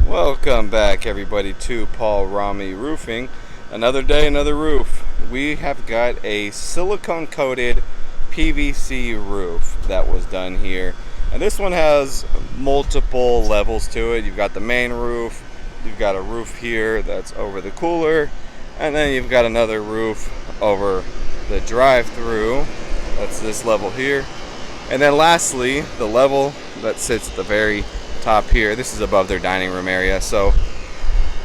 Welcome back everybody to Paul Rami Roofing. Another day, another roof. We have got a silicone coated PVC roof that was done here. And this one has multiple levels to it. You've got the main roof, you've got a roof here that's over the cooler, and then you've got another roof over the drive-through. That's this level here. And then lastly, the level that sits at the very top here. This is above their dining room area. So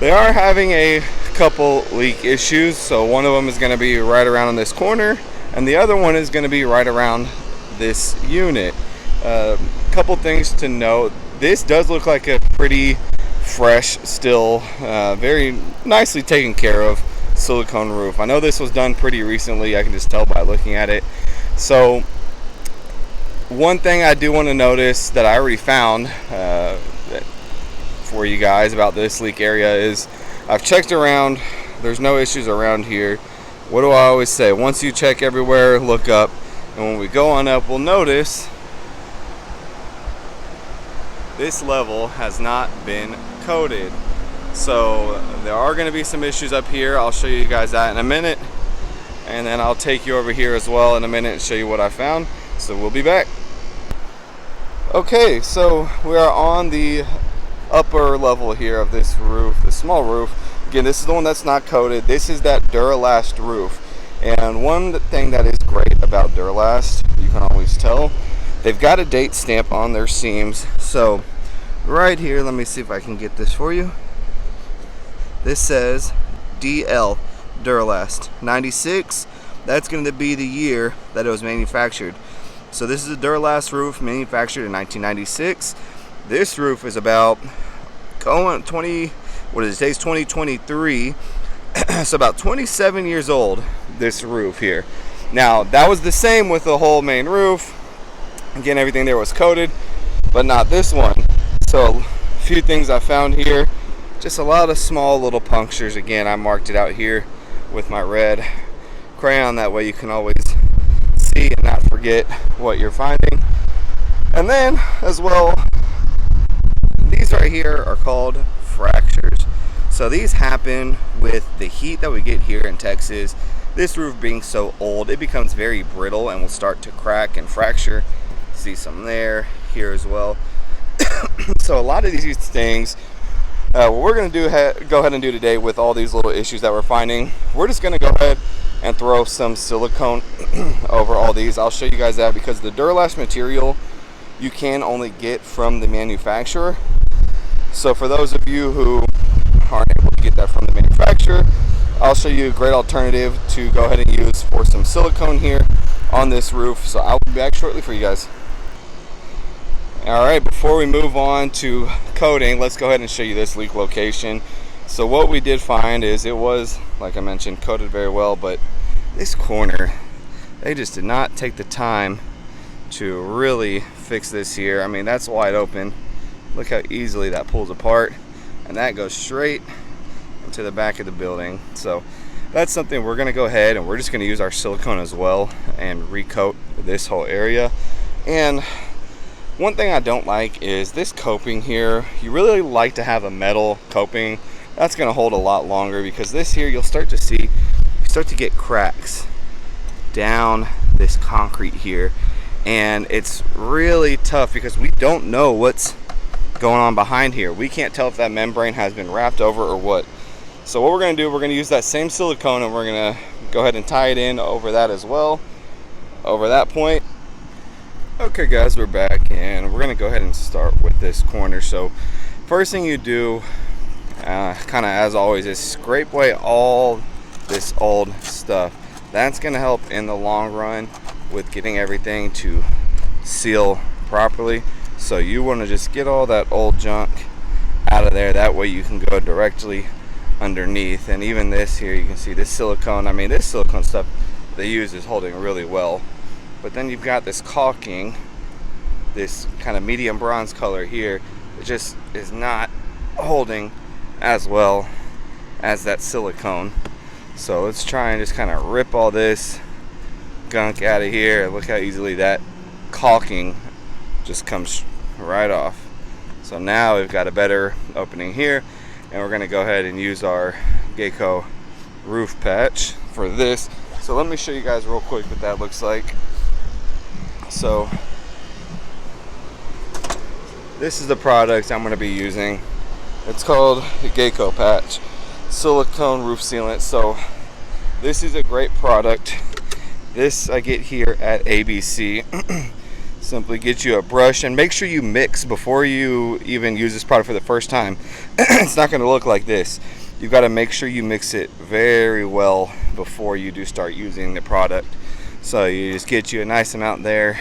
they are having a couple leak issues. So one of them is going to be right around in this corner, and the other one is going to be right around this unit. Couple things to note. This does look like a pretty fresh, still very nicely taken care of silicone roof. I know this was done pretty recently. I can just tell by looking at it. So one thing I do want to notice that I already found for you guys about this leak area is I've checked around. There's no issues around here. What do I always say? Once you check everywhere, look up. And when we go on up, we'll notice this level has not been coated. So there are going to be some issues up here. I'll show you guys that in a minute. And then I'll take you over here as well in a minute and show you what I found. So we'll be back. Okay, so we are on the upper level here of this roof, the small roof. Again, this is the one that's not coated. This is that Duralast roof. And one thing that is great about Duralast, you can always tell, they've got a date stamp on their seams. So right here, let me see if I can get this for you. This says DL, Duralast, 96. That's going to be the year that it was manufactured. So this is a Duralast roof manufactured in 1996. This roof is about today's 2023. So about 27 years old, this roof here. Now, that was the same with the whole main roof. Again, everything there was coated, but not this one. So a few things I found here. Just a lot of small little punctures. Again, I marked it out here with my red crayon. That way you can always see and not forget what you're finding. And then as well, these right here are called fractures. So these happen with the heat that we get here in Texas. This roof being so old, it becomes very brittle and will start to crack and fracture. See some there, here as well. So a lot of these things, what we're going to go ahead and do today with all these little issues that we're finding, we're just going to go ahead and throw some silicone over all these. I'll show you guys that because the Duralast material you can only get from the manufacturer. So for those of you who aren't able to get that from the manufacturer, I'll show you a great alternative to go ahead and use for some silicone here on this roof. So I'll be back shortly for you guys. Alright, before we move on to coating, let's go ahead and show you this leak location. So what we did find is it was, like I mentioned, coated very well, but this corner, they just did not take the time to really fix this here. I mean, that's wide open. Look how easily that pulls apart, and that goes straight into the back of the building. So that's something we're going to go ahead and we're just going to use our silicone as well and recoat this whole area. And one thing I don't like is this coping here. You really like to have a metal coping. That's going to hold a lot longer because this here you'll start to see, you start to get cracks down this concrete here, and it's really tough because we don't know what's going on behind here. We can't tell if that membrane has been wrapped over or what. So what we're going to do, we're going to use that same silicone and we're going to go ahead and tie it in over that as well, over that point. Okay guys, we're back and we're going to go ahead and start with this corner. So first thing you do, kind of as always, is scrape away all this old stuff. That's going to help in the long run with getting everything to seal properly. So you want to just get all that old junk out of there. That way you can go directly underneath. And even this here, you can see this silicone. I mean, this silicone stuff they use is holding really well. But then you've got this caulking, this kind of medium bronze color here. It just is not holding as well as that silicone. So let's try and just kind of rip all this gunk out of here. Look how easily that caulking just comes right off. So So now we've got a better opening here, and we're going to go ahead and use our Geico roof patch for this. So let me show you guys real quick what that looks like. So this is the product I'm going to be using. It's called the Geico patch silicone roof sealant. So this is a great product. This I get here at ABC. Simply get you a brush and make sure you mix before you even use this product for the first time. It's not going to look like this. You've got to make sure you mix it very well before you do start using the product. So you just get you a nice amount there,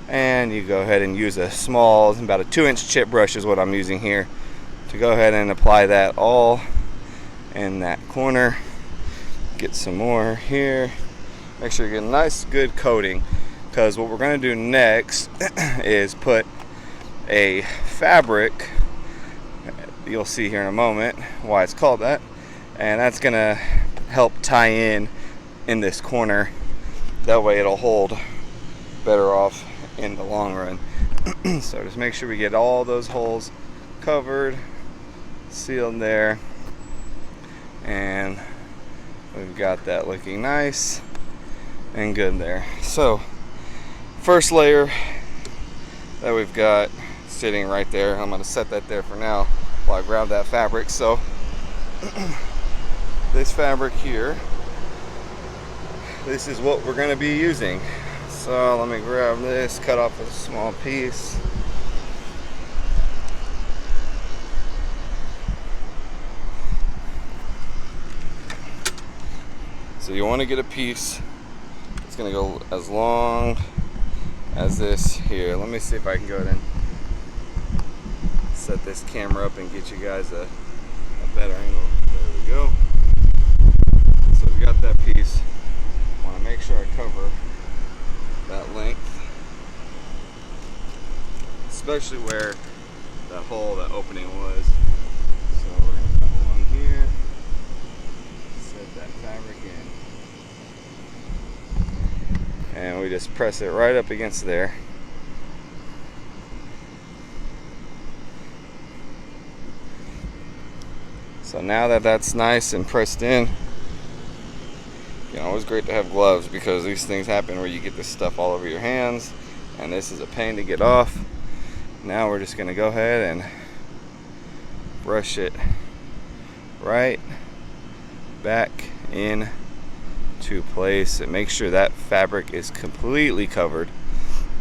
and you go ahead and use a small, about a 2-inch chip brush is what I'm using here, to go ahead and apply that all in that corner. Get some more here. Make sure you get a nice good coating, because what we're going to do next is put a fabric. You'll see here in a moment why it's called that, and that's going to help tie in this corner. That way it'll hold better off in the long run. So just make sure we get all those holes covered, sealed there, and we've got that looking nice and good there. So first layer that we've got sitting right there, I'm going to set that there for now while I grab that fabric. So this fabric here, this is what we're going to be using. So let me grab this, cut off a small piece. So you want to get a piece. It's going to go as long as this here. Let me see if I can go ahead and set this camera up and get you guys a better angle. There we go. So we got that piece. I want to make sure I cover that length, especially where that hole, that opening was. So we're going to come along here, set that fabric in, and we just press it right up against there. So now that that's nice and pressed in, always great to have gloves, because these things happen where you get this stuff all over your hands, and this is a pain to get off. Now we're just going to go ahead and brush it right back in to place and make sure that fabric is completely covered.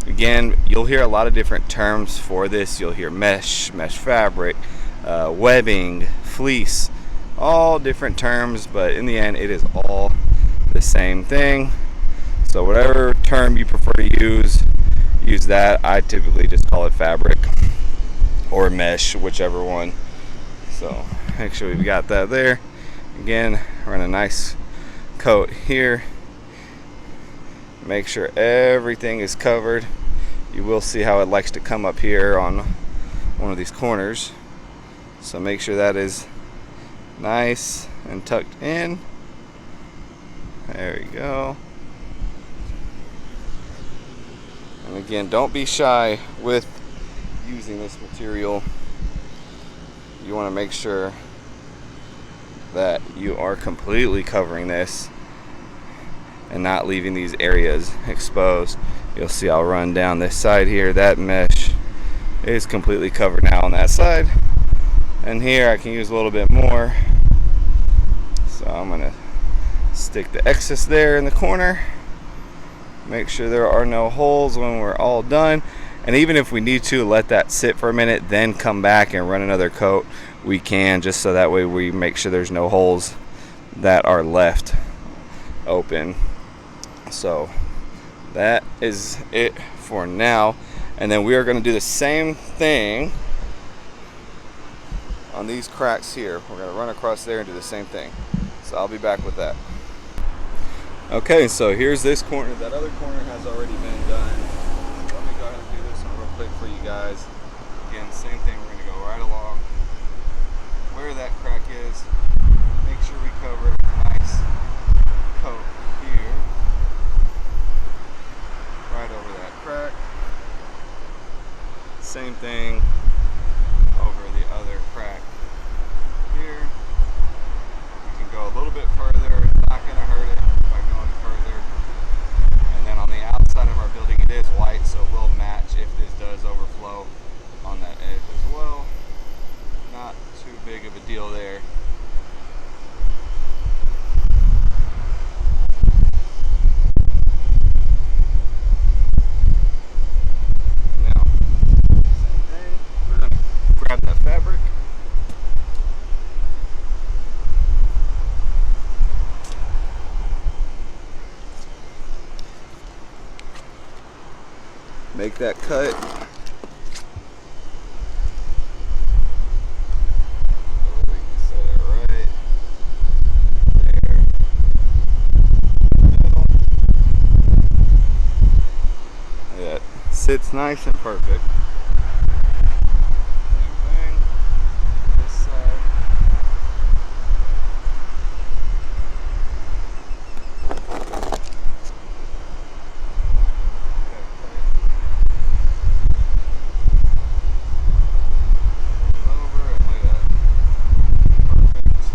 Again, you'll hear a lot of different terms for this. You'll hear mesh fabric, webbing, fleece, all different terms, but in the end it is all the same thing. So whatever term you prefer to use that. I typically just call it fabric or mesh, whichever one. So make sure we've got that there. Again, run a nice coat here. Make sure everything is covered. You will see how it likes to come up here on one of these corners. So make sure that is nice and tucked in. There you go. And again, don't be shy with using this material. You want to make sure that you are completely covering this and not leaving these areas exposed. You'll see I'll run down this side here. That mesh is completely covered now on that side. And here I can use a little bit more. So I'm going to stick the excess there in the corner. Make sure there are no holes when we're all done. And even if we need to let that sit for a minute, then come back and run another coat, we can, just so that way we make sure there's no holes that are left open. So that is it for now. And then we are going to do the same thing on these cracks here. We're going to run across there and do the same thing. So I'll be back with that. Okay, so here's this corner. That other corner has already been done. Let me go ahead and do this one real quick for you guys. Again, same thing. We're going to go right along where that crack is. Make sure we cover a nice coat here, right over that crack. Same thing go there. Now, same thing. We're going to grab that fabric. Make that cut. Sits nice and perfect. Same thing. This side. Over and look at that. Perfect. As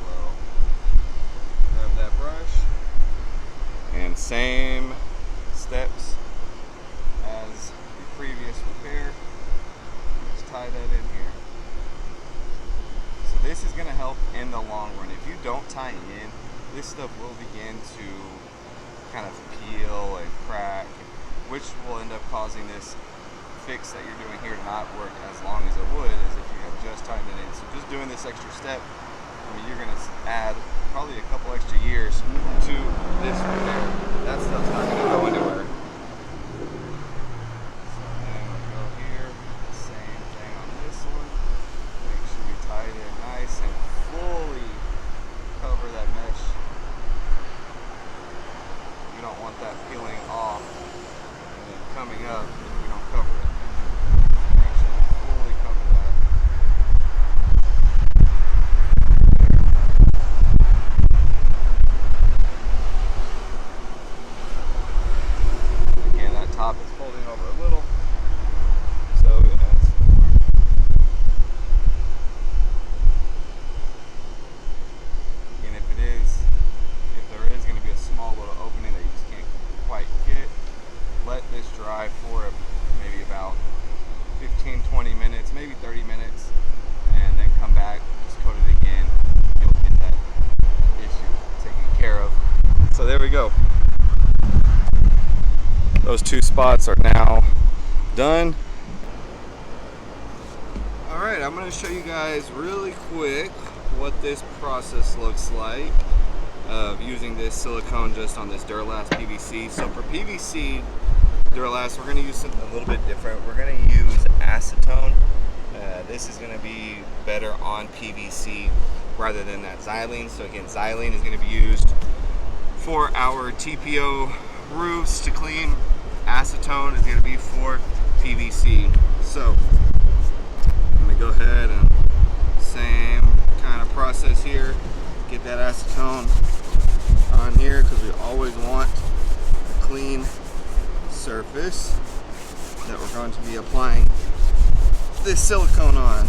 well. Grab that brush. And same steps as the previous repair. Just tie that in here. So this is going to help in the long run. If you don't tie it in, this stuff will begin to kind of peel and crack, which will end up causing this fix that you're doing here to not work as long as it would as if you had just tied it in. So just doing this extra step, I mean, you're going to add probably a couple extra years to this repair. That stuff's not going to go anywhere. So then we'll go here, same thing on this one. Make sure we tie it in nice and fully cover that mesh. You don't want that peeling off and then coming up if we don't cover it. Make sure we fully cover that. Top is folding over a little, so that's and if there is going to be a small little opening that you just can't quite get, let this dry for maybe about 15-20 minutes, maybe 30 minutes, and then come back, just coat it again. You'll get that issue taken care of. So there we go. Those two spots are now done. Alright, I'm going to show you guys really quick what this process looks like of using this silicone just on this Duralast PVC. So for PVC Duralast, we're going to use something a little bit different. We're going to use acetone. This is going to be better on PVC rather than that xylene. So again, xylene is going to be used for our TPO roofs to clean. Acetone is going to be for PVC. So I'm going to go ahead and same kind of process here. Get that acetone on here because we always want a clean surface that we're going to be applying this silicone on.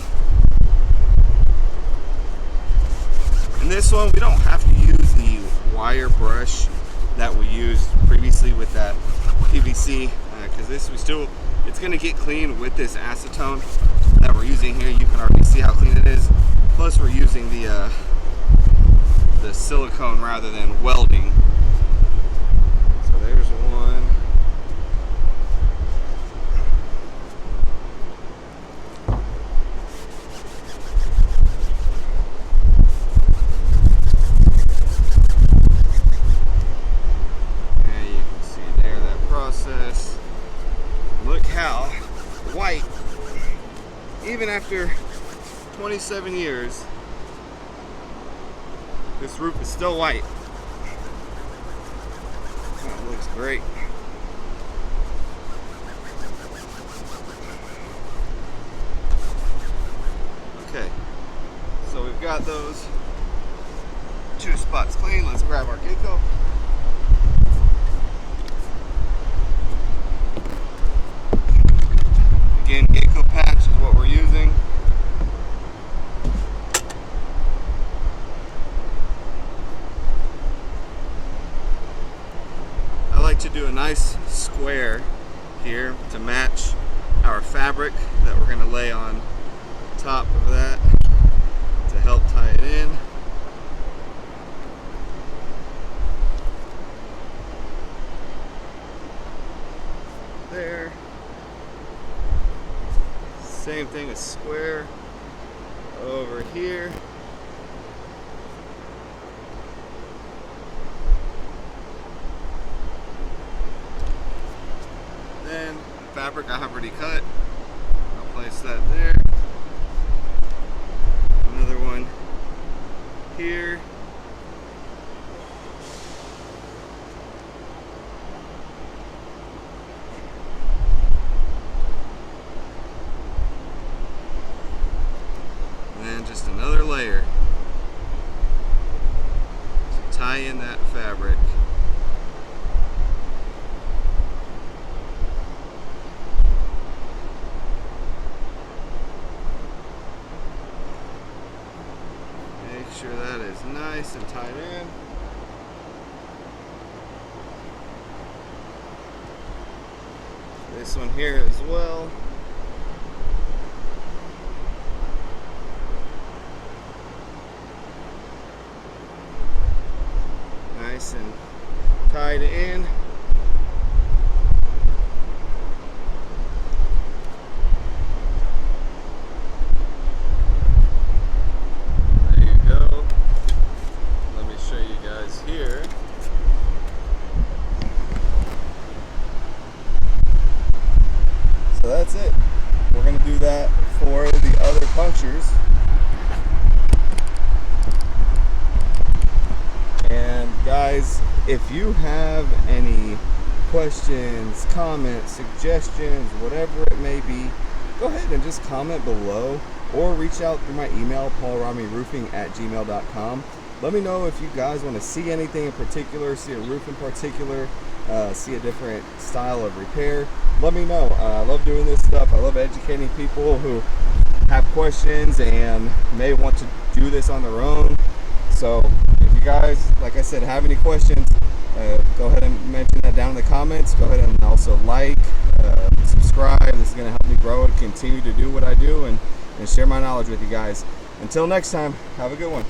In this one, we don't have to use the wire brush that we used previously with that PVC, because it's going to get clean with this acetone that we're using here. You can already see how clean it is. Plus, we're using the silicone rather than welding. So there's one. Look how white, even after 27 years, this roof is still white. That looks great. Okay, so we've got those two spots clean. Let's grab our Gecko. Again, Gecko patch is what we're using. I like to do a nice square here to match our fabric that we're going to lay on top of that to help tie it in. There. Same thing as square over here. Then fabric I have already cut. I'll place that there. Another one here. And just another layer to tie in that fabric. Make sure that is nice and tied in. This one here as well. Nice and tied in. There you go. Let me show you guys here. So that's it. We're going to do that for the other punctures. And guys, if you have any questions, comments, suggestions, whatever it may be, go ahead and just comment below or reach out through my email, paulramiroofing@gmail.com. Let me know if you guys want to see anything in particular, see a roof in particular, see a different style of repair. Let me know. I love doing this stuff. I love educating people who have questions and may want to do this on their own. So if you guys, like I said, have any questions, go ahead and mention that down in the comments. Go ahead and also like, subscribe. This is going to help me grow and continue to do what I do and share my knowledge with you guys. Until next time, have a good one.